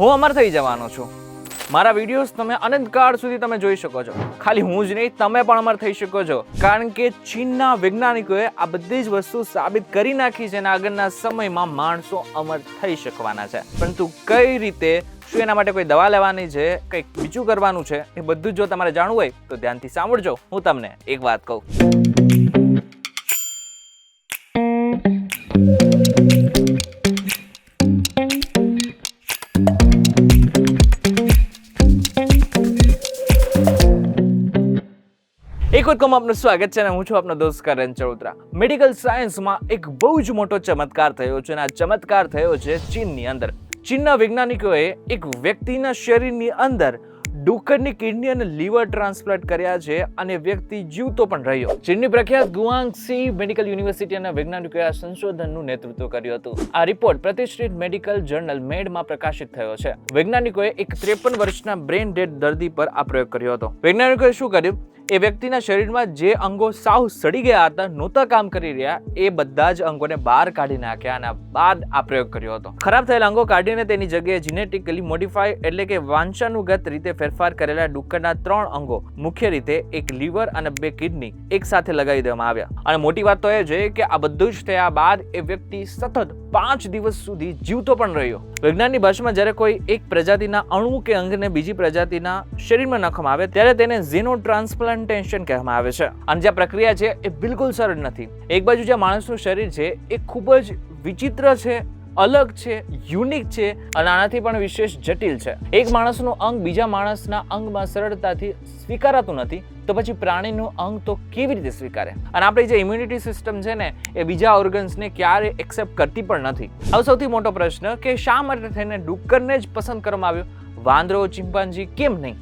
હું અમર થઈ જવાનો છું. મારા વિડીયોઝ તમે અનંતકાળ સુધી તમે જોઈ શકો છો. ખાલી હું જ નહીં, તમે પણ અમર થઈ શકો છો, કારણ કે ચીનના વૈજ્ઞાનિકોએ આ બધી જ વસ્તુ સાબિત કરી નાખી છે અને આગળના સમયમાં માણસો અમર થઈ શકવાના છે. પરંતુ કઈ રીતે, શું એના માટે કોઈ દવા લેવાની છે, કંઈક બીજું કરવાનું છે, એ બધું જો તમારે જાણવું હોય તો ધ્યાનથી સાંભળજો. હું તમને એક વાત કહું. એક વખત આપનું સ્વાગત છે અને હું છું આપનો દોસ્ત કરણ ચૌધરા. મેડિકલ સાયન્સમાં એક બહુ જ મોટો ચમત્કાર થયો છે અને આ ચમત્કાર થયો છે ચીનની અંદર. ચીનના વૈજ્ઞાનિકોએ એક વ્યક્તિના શરીરની અંદર ડુક્કરની કિડની અને લીવર ટ્રાન્સપ્લાન્ટ કર્યા છે અને વ્યક્તિ જીવતો પણ રહ્યો. ચીનની પ્રખ્યાત ગુઆંગઝી મેડિકલ યુનિવર્સિટીના વૈજ્ઞાનિકોએ આ સંશોધનનું નેતૃત્વ કર્યું હતું. આ રિપોર્ટ પ્રતિષ્ઠિત મેડિકલ જર્નલ મેડમાં પ્રકાશિત થયો છે. વૈજ્ઞાનિકોએ એક 53 વર્ષના બ્રેન ડેડ દર્દી પર આ પ્રયોગ કર્યો હતો. વૈજ્ઞાનિકોએ શું કર્યું? એ વ્યક્તિના શરીરમાં જે અંગો સાવ સડી ગયા હતા, નહોતા કામ કરી રહ્યા, એ બધા જ અંગોને બહાર કાઢી નાખ્યા અને બાદ આ પ્રયોગ કર્યો હતો. ખરાબ થયેલા અંગો કાઢીને તેની જગ્યાએ જીનેટિકલી મોડિફાઈ એટલે કે વાંશાનુગત રીતે ફેરફાર કરેલા ડુક્કરના 3 અંગો, મુખ્ય રીતે એક લીવર અને 2 કિડની એક સાથે લગાવી દેવામાં આવ્યા. અને મોટી વાત તો એ છે કે આ બધું જ થયા બાદ એ વ્યક્તિ સતત 5 દિવસ સુધી જીવતો પણ રહ્યો. વિજ્ઞાનની ભાષામાં જ્યારે કોઈ એક પ્રજાતિના અણુ કે અંગને બીજી પ્રજાતિના શરીરમાં નાખવામાં આવે ત્યારે તેને ઝેનોટ્રાન્સપ્લાન્ટેશન કહેવામાં આવે છે. અને જે પ્રક્રિયા છે એ બિલકુલ સરળ નથી. એક બાજુ જે માણસનું શરીર છે એ ખૂબ જ વિચિત્ર છે, અલગ છે, યુનિક છે અને આનાથી પણ વિશેષ જટિલ છે. એક માણસનું અંગ બીજા માણસના અંગમાં સરળતાથી સ્વીકારાતું નથી, તો પછી પ્રાણીનું અંગ તો કેવી રીતે સ્વીકારે? અને આપણી જે ઇમ્યુનિટી સિસ્ટમ છે ને, એ બીજા ઓર્ગન્સને ક્યારે એક્સેપ્ટ કરતી પણ નથી. હવે સૌથી મોટો પ્રશ્ન કે શા માટે થઈને ડુક્કરને જ પસંદ કરવામાં આવ્યો, વાંદરો, ચિમ્પાન્જી કેમ નહીં?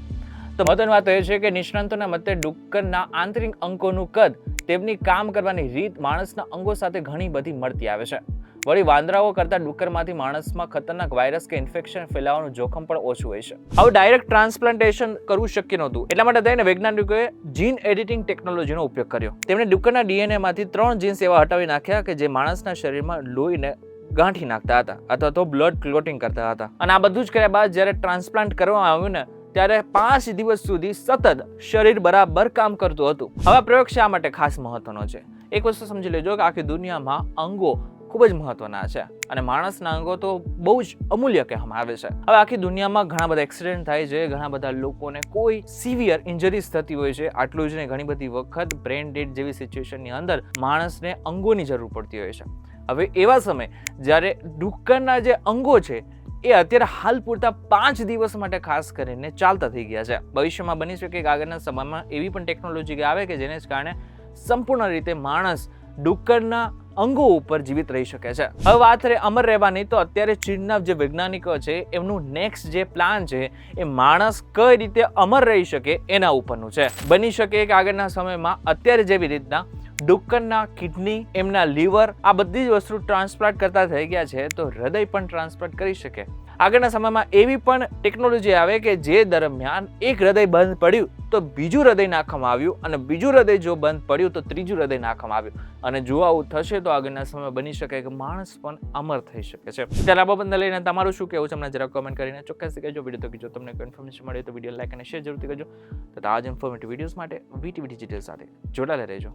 તો મહત્વની વાત એ છે કે નિષ્ણાંતોના મતે ડુક્કરના આંતરિક અંગોનું કદ, તેમની કામ કરવાની રીત માણસના અંગો સાથે ઘણી બધી મળતી આવે છે. વળી વાંદરાઓ કરતા ડુક્કરમાંથી માણસમાં ખતરનાક વાયરસ કે ઇન્ફેક્શન ફેલાવાનું જોખમ પણ ઓછું હોય છે. હવે ડાયરેક્ટ ટ્રાન્સપ્લાન્ટેશન કરવું શક્ય નહોતું, એટલા માટે થઈને વૈજ્ઞાનિકોએ જીન એડિટિંગ ટેકનોલોજીનો ઉપયોગ કર્યો. તેમણે ડુક્કરના ડીએનએ માંથી 3 જીન્સ એવા હટાવી નાખ્યા કે જે માણસના શરીરમાં લોહીને ગાંઠી નાખતા હતા અથવા તો બ્લડ ક્લોટિંગ કરતા હતા. અને આ બધું જ કર્યા બાદ જ્યારે ટ્રાન્સપ્લાન્ટ કરવામાં આવ્યું ને, ત્યારે 5 દિવસ સુધી સતત શરીર બરાબર કામ કરતું હતું. હવે પ્રયોગ શા માટે ખાસ મહત્વનો છે? એક વસ્તુ સમજી લેજો કે આખી દુનિયામાં અંગો ખૂબ જ મહત્વના છે અને માણસના અંગો તો બહુ જ અમૂલ્ય કહેવામાં આવે છે. હવે આખી દુનિયામાં ઘણા બધા એક્સિડન્ટ થાય છે, ઘણા બધા લોકોને કોઈ સિવિયર ઇન્જરીઝ થતી હોય છે. આટલું જ નહીં, ઘણી બધી વખત બ્રેન ડેડ જેવી સિચ્યુએશનની અંદર માણસને અંગોની જરૂર પડતી હોય છે. હવે એવા સમય જ્યારે ડુક્કરના જે અંગો છે એ અત્યારે હાલ પૂરતા 5 દિવસ માટે ખાસ કરીને ચાલતા થઈ ગયા છે. ભવિષ્યમાં બની શકે કે આગળના સમયમાં એવી પણ ટેકનોલોજી આવે કે જેને કારણે સંપૂર્ણ રીતે માણસ ડુક્કરના અંગો ઉપર જીવિત રહી શકે છે. હવે વાત રહે અમર રહેવાની, તો અત્યારે ચીનના જે વૈજ્ઞાનિકો છે એમનું નેક્સ્ટ જે પ્લાન છે એ માણસ કઈ રીતે અમર રહી શકે એના ઉપરનું છે. બની શકે કે આગળના સમયમાં અત્યારે જેવી રીતના ડુક્કરના કિડની, એમના લીવર, આ બધી જ વસ્તુ ટ્રાન્સપ્લાન્ટ કરતા થઈ ગયા છે, તો હૃદય પણ ટ્રાન્સપ્લાન્ટ કરી શકે. આગળના સમયમાં એવી પણ ટેકનોલોજી આવે કે જે દરમિયાન એક હૃદય બંધ પડ્યું તો બીજું હૃદય નાખવામાં આવ્યું અને બીજું હૃદય જો બંધ પડ્યું તો ત્રીજું હૃદય નાખવામાં આવ્યું. અને જો આવું થશે તો આગળના સમય બની શકે કે માણસ પણ અમર થઈ શકે છે. ત્યારે આ બાબતને લઈને તમારું શું કહેવું છે અમને જરા કોમેન્ટ કરીને ચોક્કસથી કહેજો. વિડીયો તો કહેજો, તમને કોઈ ઇન્ફોર્મેશન મળે તો વિડીયો લાઈક અને શેર જરૂરથી કરજો. તો આ જ ઇન્ફોર્મેટિવ વિડીયોઝ માટે વીટીવી ડિજિટલ સાથે જોડાયેલા રહેજો.